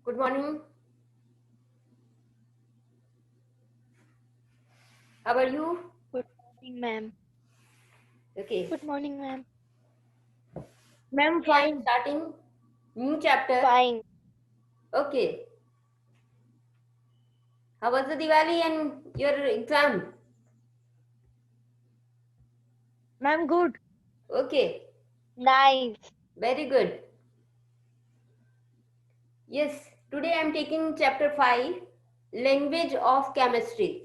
Good morning. How are you? Good morning, ma'am. Okay. Good morning, ma'am. Ma'am, Today I'm fine. starting new chapter. Fine. Okay. How was the Diwali and your exam? Ma'am, good. Okay. Nice. Very good. Yes. Today I'm taking chapter 5, Language of Chemistry.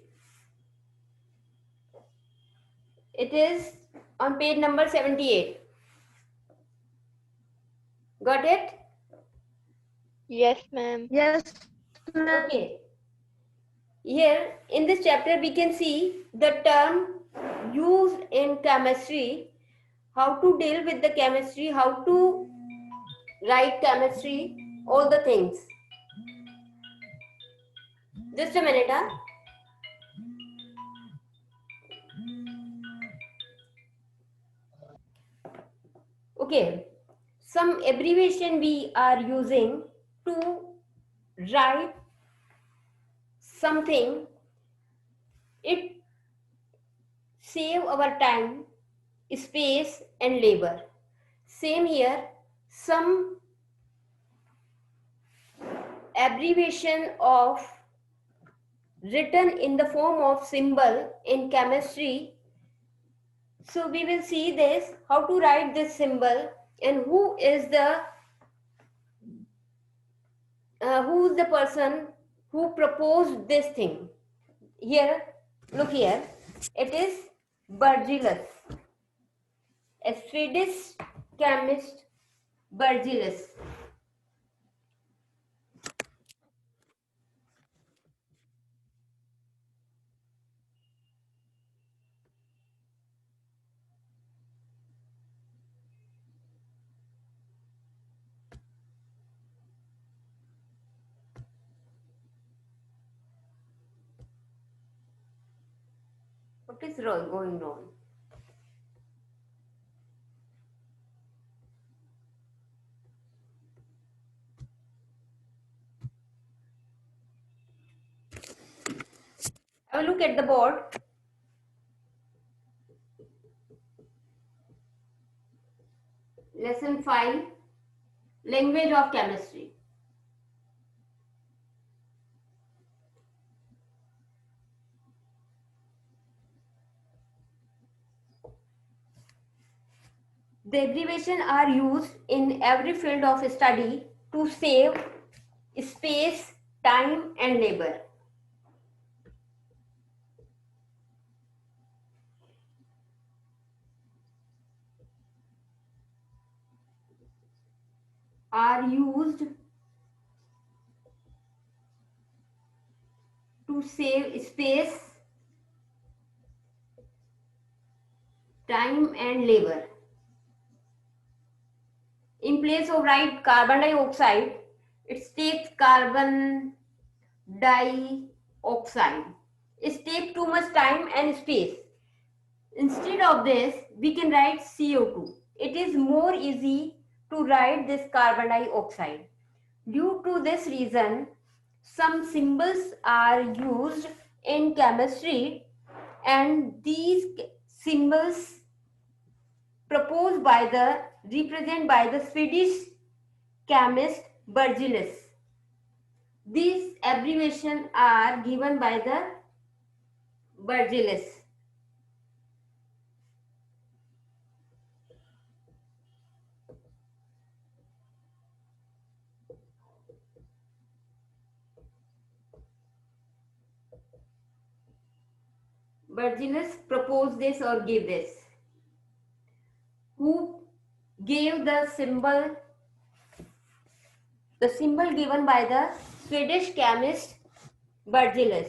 It is on page number 78. Got it? Yes, ma'am. Yes, ma'am. Okay. Here in this chapter we can see the term used in chemistry, how to deal with the chemistry, how to write chemistry, all the things. Just a minute, huh? Okay. Some abbreviation we are using to write something. It save our time, space and labor. Same here. Some abbreviation of written in the form of symbol in chemistry. So we will see this, how to write this symbol and who is the person who proposed this thing. Here, look here, it is Berzelius, a Swedish chemist. Berzelius. What is wrong, going wrong? Have a look at the board. Lesson 5, Language of Chemistry. The abbreviation are used in every field of study to save space, time and labor. Are used to save space, time and labor. In place of write carbon dioxide, it takes carbon dioxide. It takes too much time and space. Instead of this, we can write CO2. It is more easy to write this carbon dioxide. Due to this reason, some symbols are used in chemistry, and these symbols proposed by the represent by the Swedish chemist Berzelius. These abbreviations are given by the Berzelius. Berzelius proposed this or gave this. Who gave the symbol given by the Swedish chemist Berzelius.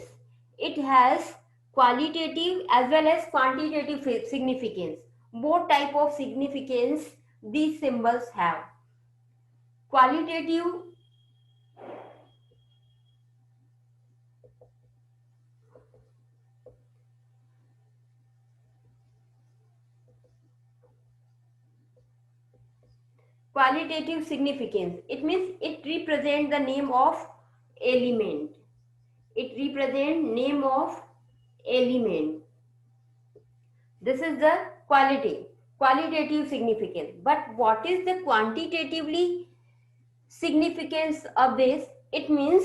It has qualitative as well as quantitative significance. Both type of significance these symbols have. Qualitative qualitative significance. It means it represents the name of element. It represents name of element. This is the qualitative significance. But what is the quantitatively significance of this? It means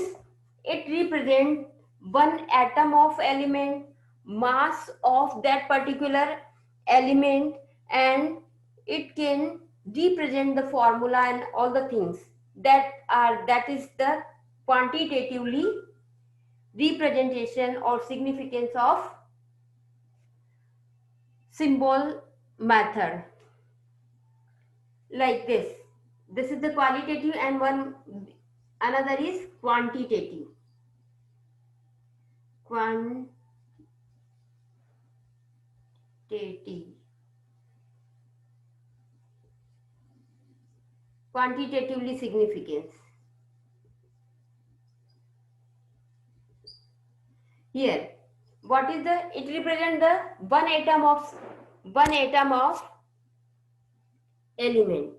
it represents one atom of element, mass of that particular element, and it can represent the formula and all the things that is the quantitatively representation or significance of symbol method. Like this is the qualitative, and another is quantitative. Quantitatively significance. Here, what is the? It represents the one atom of element.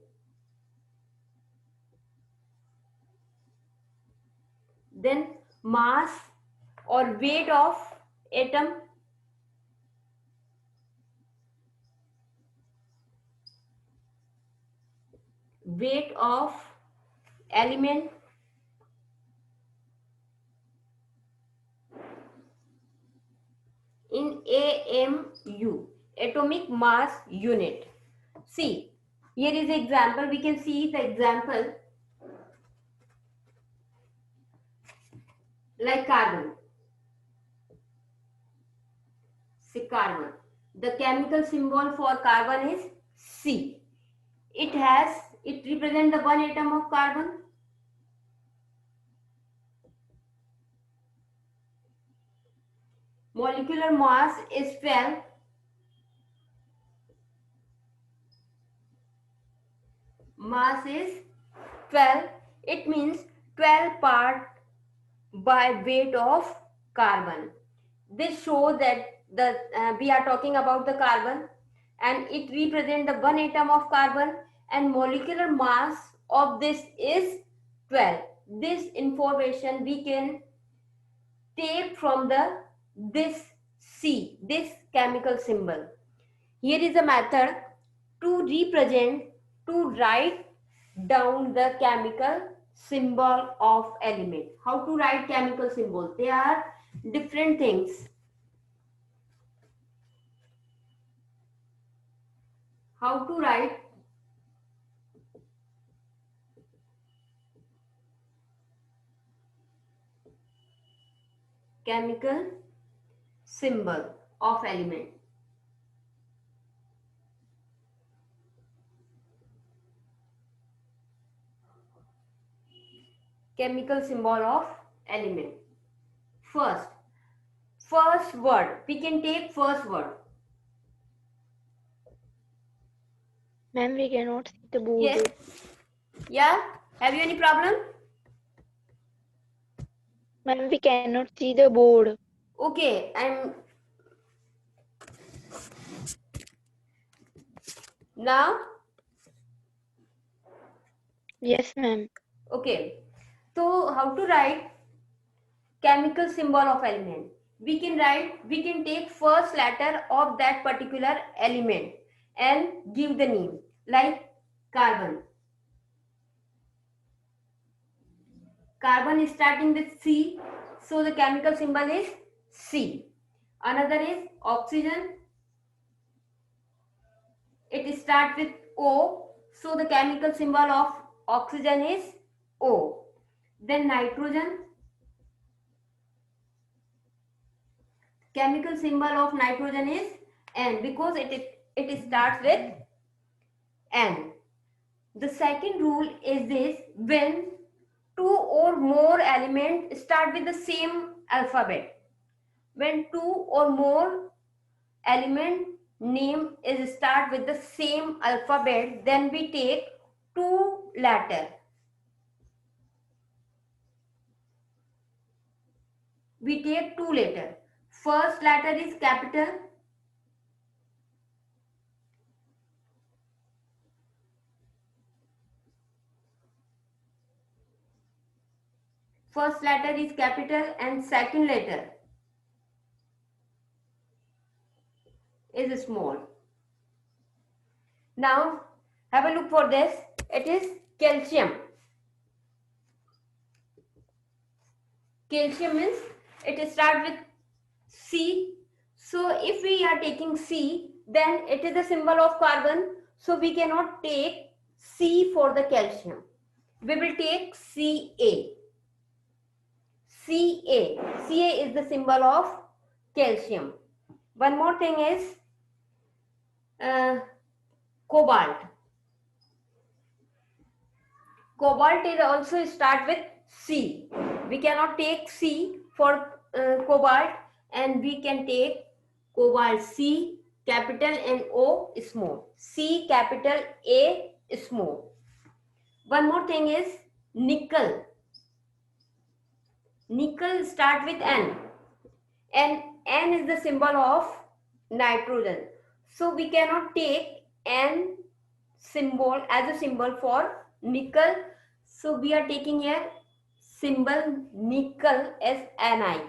Then mass or weight of atom. Weight of element. In AMU, atomic mass unit. See, here is the example. We can see the example like carbon. See, carbon. The chemical symbol for carbon is C. It represents the one atom of carbon. Molecular mass is 12. Mass is 12. It means 12 part by weight of carbon. This shows that we are talking about the carbon, and it represents the one atom of carbon, and molecular mass of this is 12. This information we can take from this C, this chemical symbol. Here is a method to write down the chemical symbol of element. How to write chemical symbols? They are different things. How to write chemical symbol of element. Chemical symbol of element. First word. We can take first word. Ma'am, we cannot see the board. Yes. Yeah. Have you any problem? Ma'am, we cannot see the board. Okay. Now. Yes, ma'am. Okay. So how to write chemical symbol of element? We can take first letter of that particular element and give the name, like carbon. Carbon is starting with C, so the chemical symbol is C. Another is oxygen. It starts with O, so the chemical symbol of oxygen is O. Then nitrogen. Chemical symbol of nitrogen is N, because it starts with N. The second rule is this: when two or more elements start with the same alphabet. When two or more element name is start with the same alphabet, then we take two letter. We take two letter. First letter is capital. first letter is capital and second letter is small. Now have a look for this. It is calcium. Calcium means it starts with C. So if we are taking C, then it is a symbol of carbon. So we cannot take C for the calcium. We will take Ca. Ca. Ca is the symbol of calcium. One more thing is cobalt. Cobalt is also start with C. We cannot take C for cobalt, and we can take cobalt C capital and O small. C capital A small. One more thing is nickel. Nickel start with N, and N is the symbol of nitrogen. So we cannot take N symbol as a symbol for nickel. So we are taking here symbol nickel as Ni.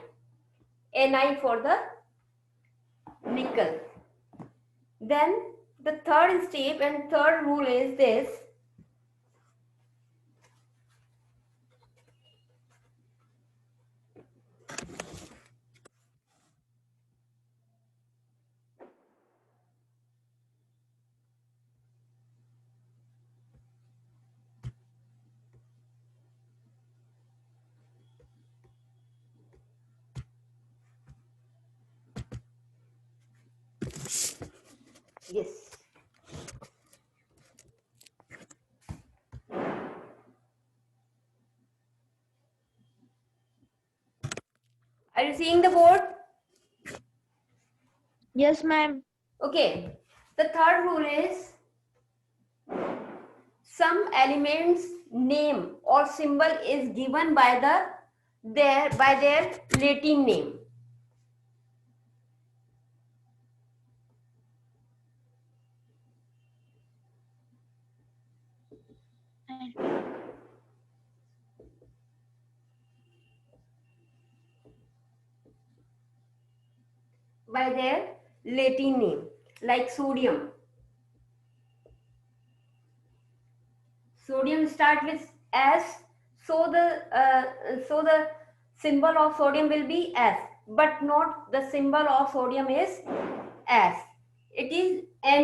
Ni for the nickel. Then the third step and third rule is this. Yes. Are you seeing the board? Yes, ma'am. Okay. The third rule is some elements name or symbol is given by their Latin name. By their Latin name, like sodium. Sodium start with S, so the symbol of sodium will be S, but not the symbol of sodium is S. It is Na.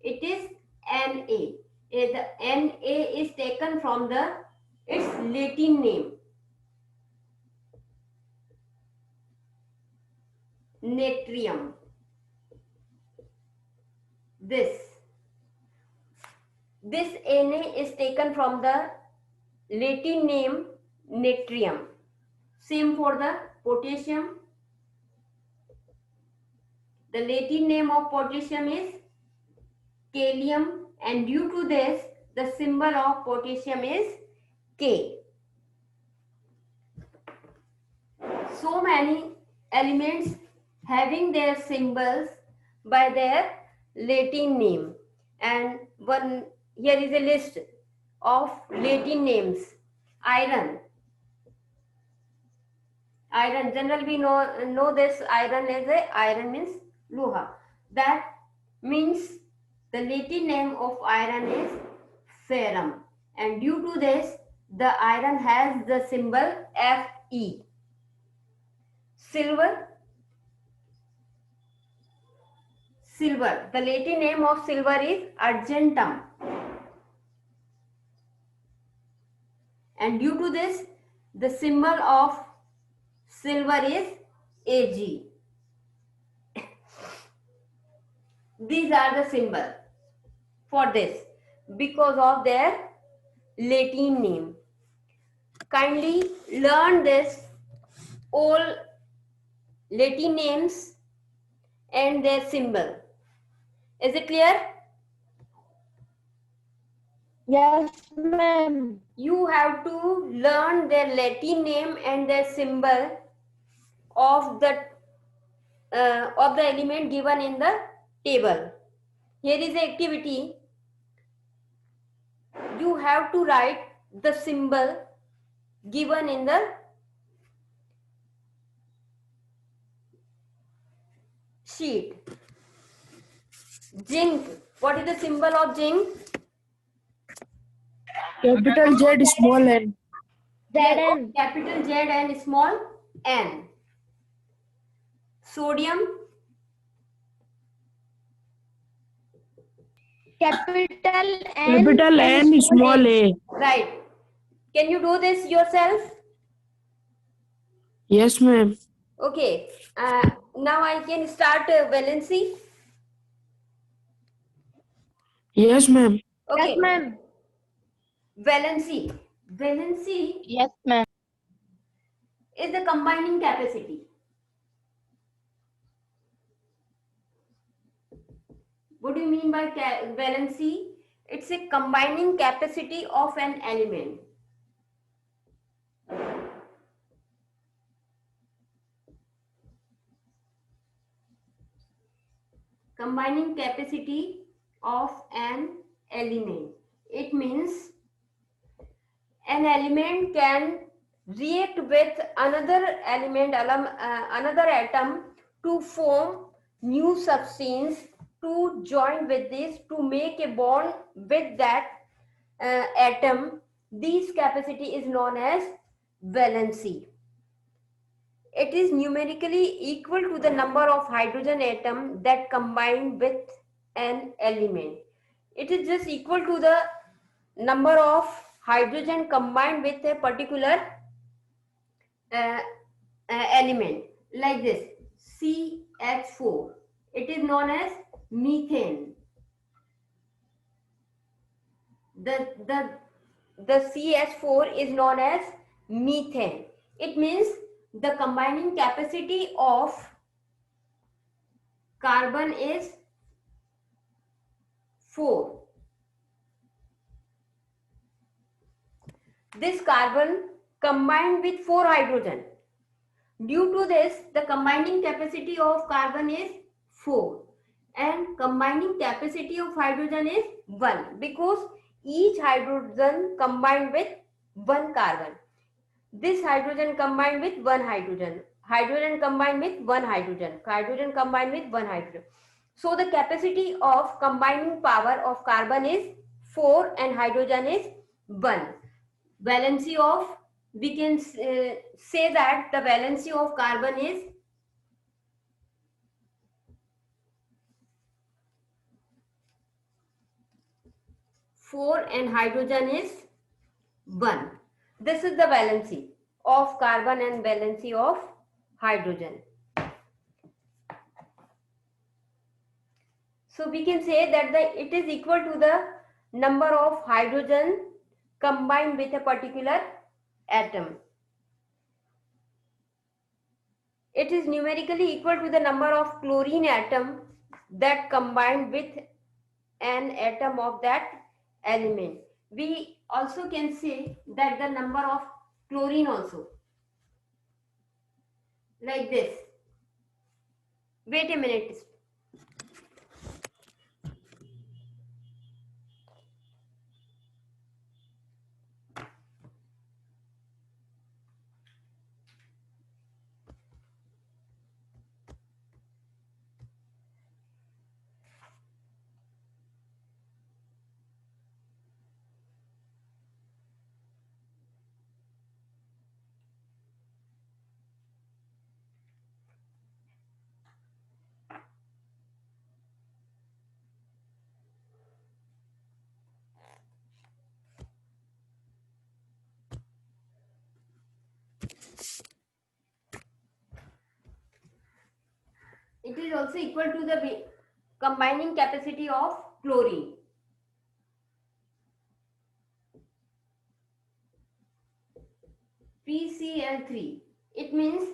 It is Na. The Na is taken from its Latin name. Natrium. This Na is taken from the Latin name natrium. Same for the potassium. The Latin name of potassium is kalium, and due to this, the symbol of potassium is K. So many elements having their symbols by their Latin name, and one here is a list of Latin names. Iron. Iron, generally we know this iron as iron means loha. That means the Latin name of iron is ferrum, and due to this the iron has the symbol Fe. Silver. Silver, the Latin name of silver is argentum, and due to this the symbol of silver is Ag. These are the symbols for this because of their Latin name. Kindly learn this all Latin names and their symbol. Is it clear? Yes, ma'am. You have to learn their Latin name and their symbol of the element given in the table. Here is the activity. You have to write the symbol given in the sheet. Zinc. What is the symbol of zinc? Capital Z, small n. Yes, ZN. capital Z and small n. Sodium. Capital Capital N, small a. Right. Can you do this yourself? Yes, ma'am. Okay. Now I can start valency. Yes, ma'am. Okay. Yes, ma'am. Valency. Valency Yes, ma'am. is the combining capacity. What do you mean by valency? It's a combining capacity of an element. Combining capacity of an element. It means an element can react with another element, another atom to form new substance, to join with this, to make a bond with that atom. This capacity is known as valency. It is numerically equal to the number of hydrogen atom that combine with an element. It is just equal to the number of hydrogen combined with a particular element, like this CH4. It is known as methane. The CH4 is known as methane. It means the combining capacity of carbon is 4. This carbon combined with 4 hydrogen. Due to this, the combining capacity of carbon is 4 and combining capacity of hydrogen is 1, because each hydrogen combined with 1 carbon. This hydrogen combined with 1 hydrogen. Hydrogen combined with 1 hydrogen. Hydrogen combined with 1 hydrogen. So the capacity of combining power of carbon is 4 and hydrogen is 1. Valency of, we can say that the valency of carbon is 4 and hydrogen is 1. This is the valency of carbon and valency of hydrogen. So we can say that it is equal to the number of hydrogen combined with a particular atom. It is numerically equal to the number of chlorine atom that combined with an atom of that element. We also can say that the number of chlorine also, like this. Wait a minute. It is also equal to the combining capacity of chlorine. PCl3. It means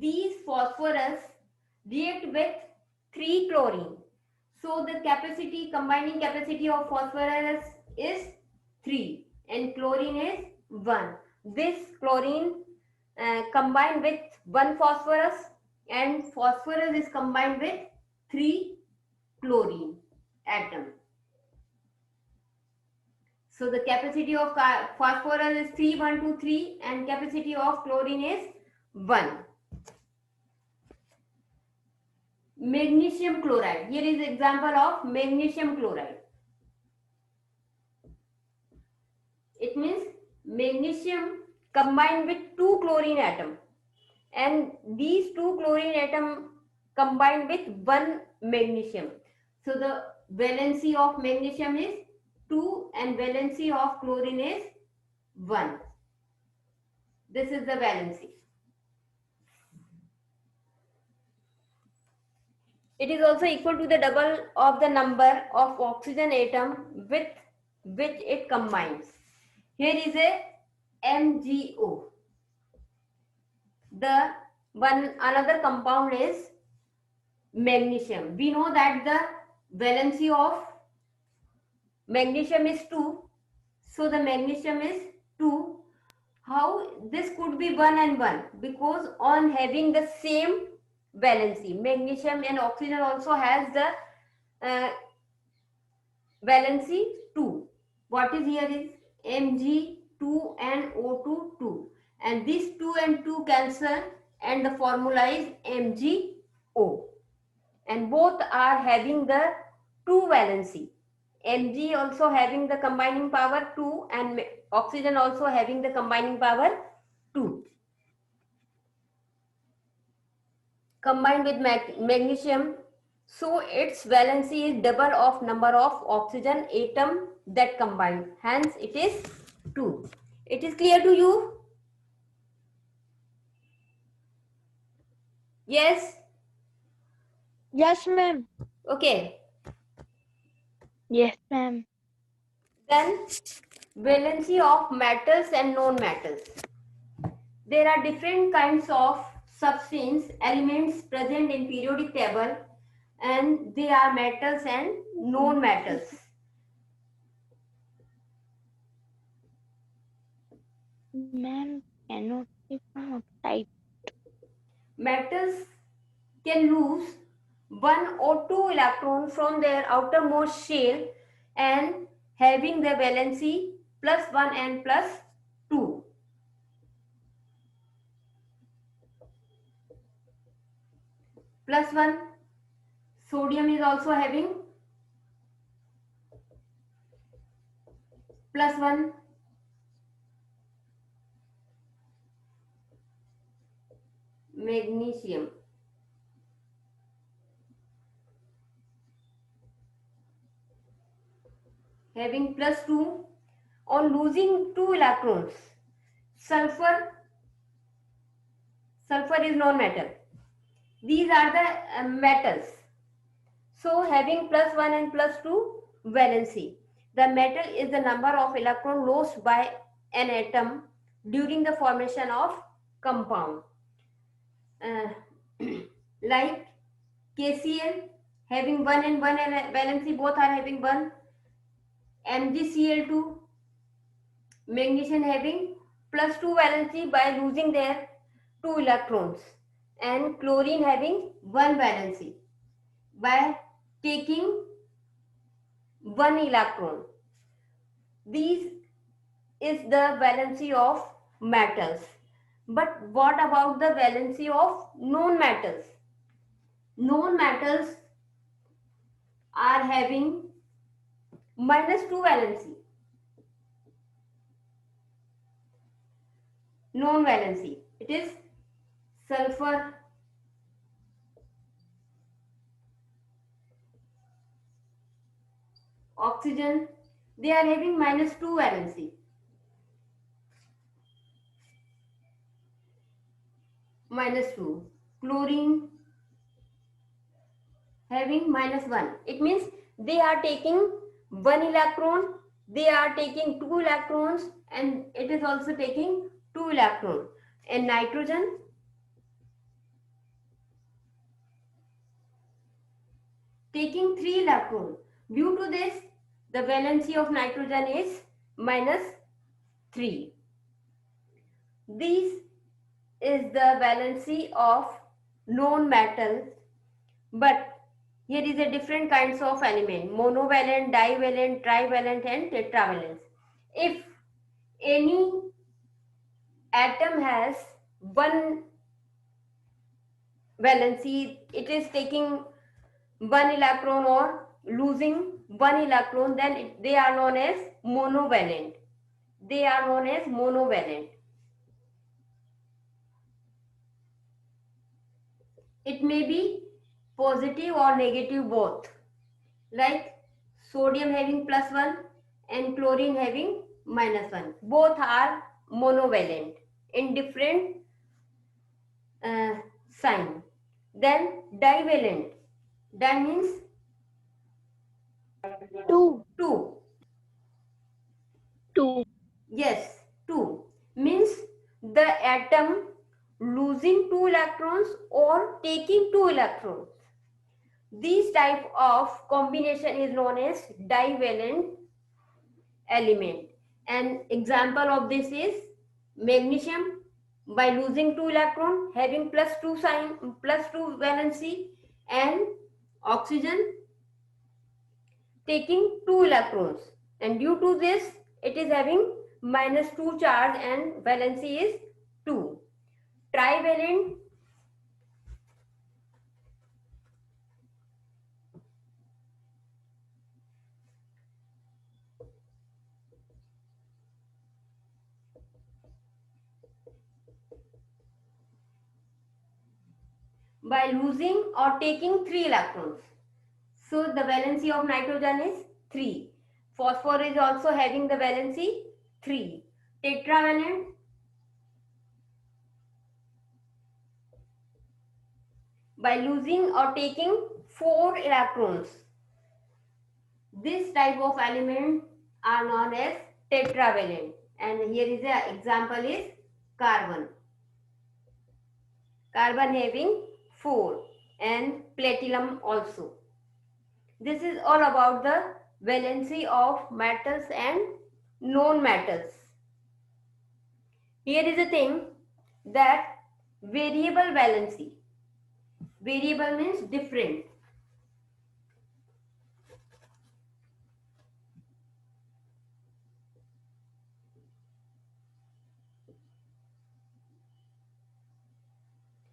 these phosphorus react with 3 chlorine. So the capacity, combining capacity of phosphorus is 3 and chlorine is 1. This chlorine combined with 1 phosphorus and phosphorus is combined with 3 chlorine atom. So the capacity of phosphorus is 3123 and capacity of chlorine is 1. Magnesium chloride. Here is example of magnesium chloride. It means magnesium combined with 2 chlorine atom, and these 2 chlorine atom combined with 1 magnesium. So the valency of magnesium is 2 and valency of chlorine is 1. This is the valency. It is also equal to the double of the number of oxygen atom with which it combines. Here is a MgO. The another compound is magnesium. We know that the valency of magnesium is 2. So the magnesium is 2. How this could be 1 and 1? Because on having the same valency, magnesium and oxygen also has the valency 2. What is here is Mg2 and O2 2. And this 2 and 2 cancel and the formula is MgO. And both are having the 2 valency. Mg also having the combining power 2 and oxygen also having the combining power 2. Combined with magnesium, so its valency is double of number of oxygen atom that combined. Hence it is 2. It is clear to you? Yes? Yes, ma'am. Okay. Yes, ma'am. Then valency of metals and non-metals. There are different kinds of substance elements present in periodic table, and they are metals and non-metals. Ma'am, cannot be from outside. Metals can lose 1 or 2 electrons from their outermost shell and having the valency +1 and +2. +1, sodium is also having +1. Magnesium having +2 on losing 2 electrons. Sulfur is non-metal. These are the metals. So having +1 and +2 valency. The metal is the number of electron lost by an atom during the formation of compound. Like KCl having 1 and 1 valency, both are having 1. MgCl2, magnesium having +2 valency by losing their 2 electrons, and chlorine having 1 valency by taking 1 electron. These is the valency of metals. But what about the valency of non-metals? Non-metals are having -2 valency. Non-valency. It is sulfur, oxygen. They are having -2 valency. -2. Chlorine having -1. It means they are taking 1 electron, they are taking 2 electrons, and it is also taking 2 electrons. And nitrogen taking 3 electrons. Due to this, the valency of nitrogen is -3. This is the valency of non-metals, but here is a different kinds of element: monovalent, divalent, trivalent, and tetravalent. if any atom has one valency, it is taking one electron or losing one electron, then they are known as monovalent. They are known as monovalent. It may be positive or negative both, like sodium having +1 and chlorine having -1. Both are monovalent in different sign. Then divalent. Di means 2. 2. 2. Yes, 2 means the atom losing 2 electrons or taking 2 electrons. This type of combination is known as divalent element. An example of this is magnesium, by losing 2 electron having +2 sign, +2 valency, and oxygen taking 2 electrons, and due to this it is having -2 charge and valency is 2. Trivalent. By losing or taking 3 electrons. So the valency of nitrogen is 3. Phosphor is also having the valency 3. Tetravalent. By losing or taking 4 electrons. This type of element are known as tetravalent. And here is an example is carbon. Carbon having 4 and platinum also. This is all about the valency of metals and non-metals. Here is a thing that variable valency. Variable means different.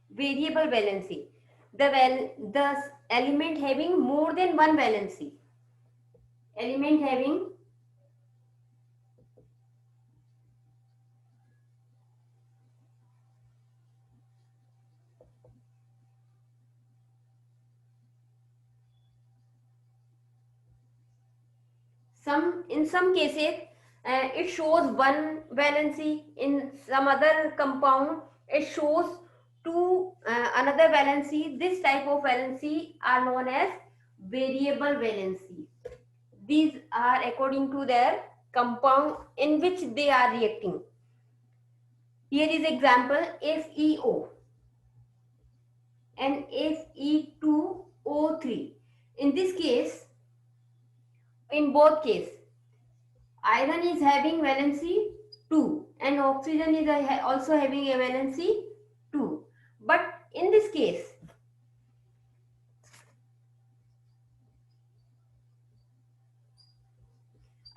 Variable valency. The element having more than one valency. Element having in some cases it shows one valency, in some other compound it shows two another valency. This type of valency are known as variable valency. These are according to their compound in which they are reacting. Here is example FeO and Fe2O3. In this case, in both case, iron is having valency 2 and oxygen is also having a valency 2. But in this case,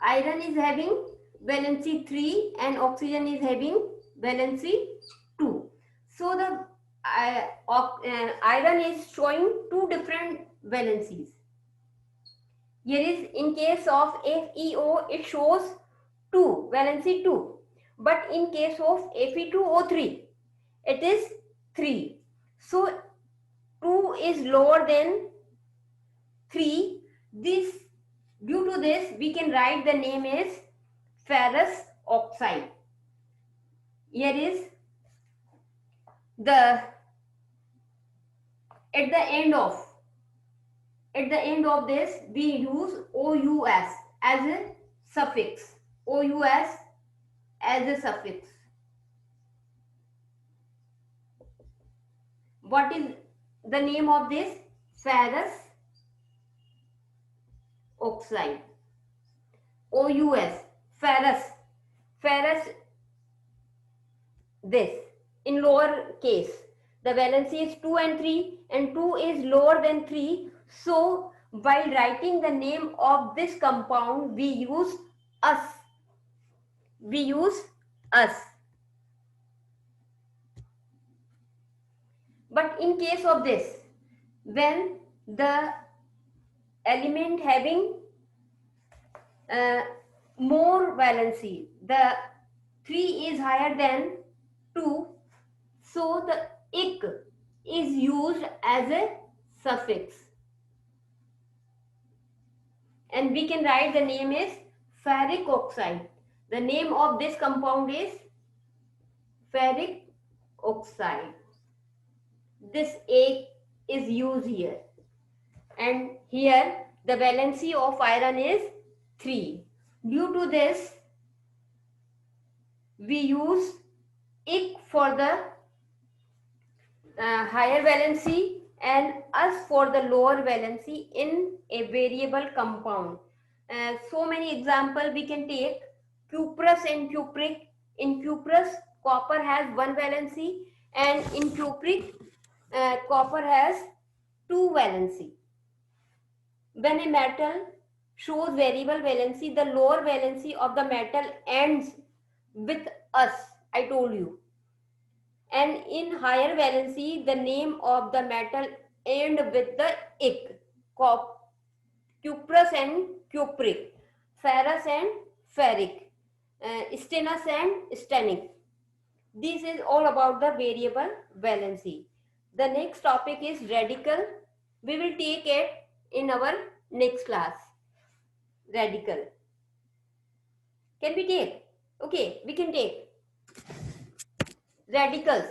iron is having valency 3 and oxygen is having valency 2. So the iron is showing two different valencies. Here is in case of FeO, it shows 2, valency 2. But in case of Fe2O3, it is 3. So 2 is lower than 3. Due to this, we can write the name as ferrous oxide. Here is at the end of this we use OUS as a suffix. OUS as a suffix. What is the name of this? Ferrous oxide. OUS. Ferrous. Ferrous. This in lower case. The valency is 2 and 3 and 2 is lower than 3. So while writing the name of this compound, we use us. we use us. But in case of this, when the element having more valency, the 3 is higher than 2, so the ik is used as a suffix, and we can write the name is ferric oxide. The name of this compound is ferric oxide. This ik is used here, and here the valency of iron is 3. Due to this, we use ik for the higher valency and us for the lower valency in a variable compound. So many examples we can take: cuprous and cupric. In cuprous, copper has 1 valency, and in cupric, copper has 2 valency. When a metal shows variable valency, the lower valency of the metal ends with us, I told you. And in higher valency, the name of the metal end with the ik. Cuprous and cupric, ferrous and ferric, stannous and stannic. This is all about the variable valency. The next topic is radical. We will take it in our next class. Radical. Can we take? Okay, we can take. Radicals.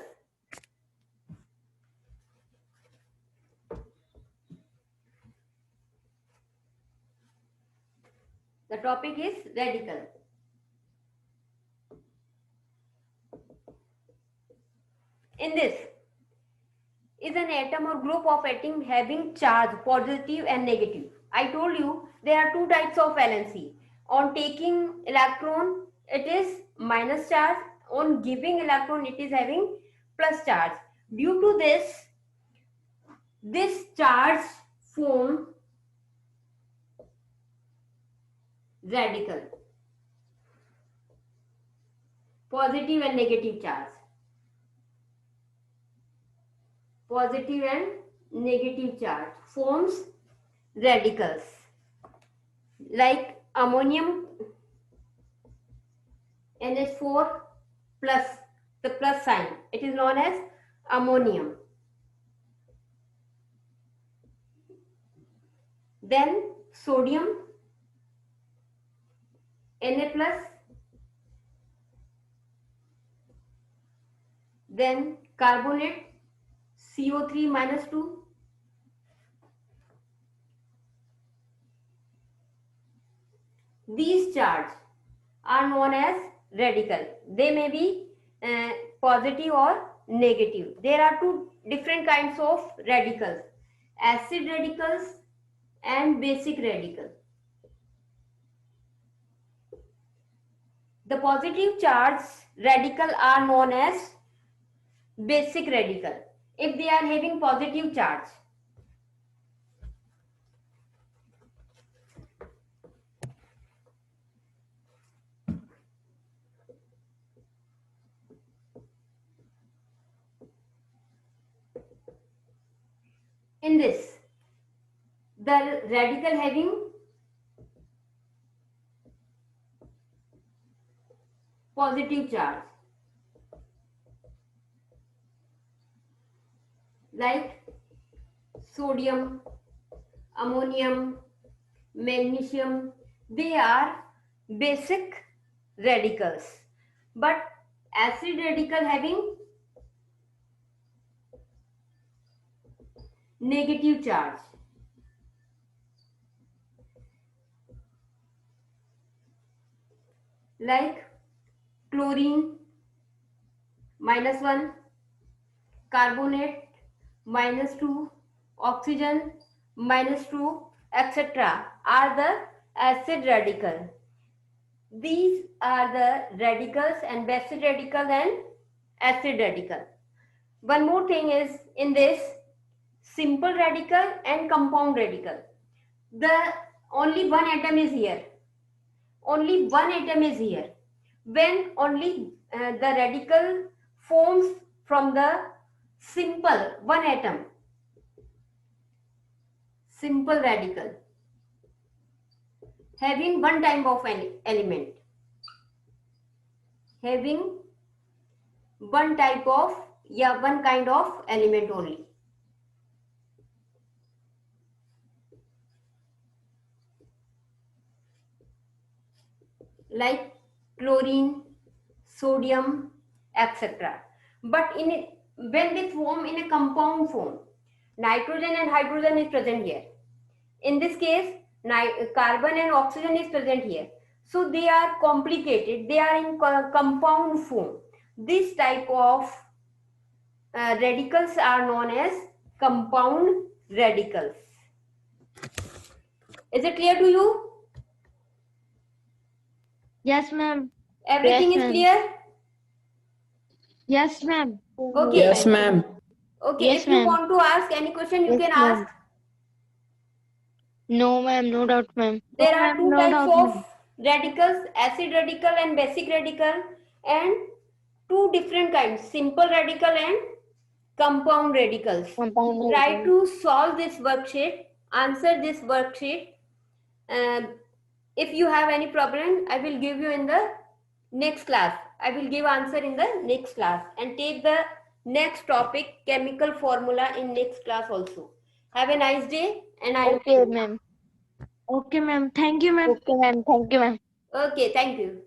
The topic is radical. In this is an atom or group of atoms having charge, positive and negative. I told you there are 2 types of valency. On taking electron, it is minus charge. On giving electron, it is having plus charge. Due to this charge form radical, positive and negative charge. Positive and negative charge forms radicals. Like ammonium NH4 plus, the plus sign, it is known as ammonium. Then sodium Na plus, then carbonate CO3 minus 2, these charges are known as radical. They may be positive or negative. There are 2 different kinds of radicals: acid radicals and basic radicals. The positive charge radical are known as basic radical if they are having positive charge. In this, the radical having positive charge, like sodium, ammonium, magnesium, they are basic radicals. But acid radical having negative charge, like chlorine -1, carbonate -2, oxygen -2, etc. are the acid radical. These are the radicals and basic radical and acid radical. One more thing is in this simple radical and compound radical. The only one atom is here. Only one atom is here. when only the radical forms from the simple one atom, simple radical having one type of element, having one type of one kind of element only. Like chlorine, sodium, etc. But when they form in a compound form, nitrogen and hydrogen is present here. In this case, carbon and oxygen is present here. So they are complicated. They are in compound form. This type of radicals are known as compound radicals. Is it clear to you? Yes, ma'am. Everything Yes, is ma'am. clear? Yes, ma'am. Okay. Yes, ma'am. Okay, Yes, if you ma'am. want to ask any question, you Yes, can ma'am. ask. No, ma'am. No doubt, ma'am. There No, are ma'am, two no types doubt, of ma'am. radicals, acid radical and basic radical, and two different kinds, simple radical and compound radicals. Compound Try radical. to solve this worksheet, answer this worksheet. If you have any problem, I will give you in the next class. I will give answer in the next class, and take the next topic, chemical formula, in next class also. Have a nice day, and I Okay, ma'am. Okay, ma'am. Thank you, ma'am. Okay, ma'am. Thank you, ma'am. okay, thank you.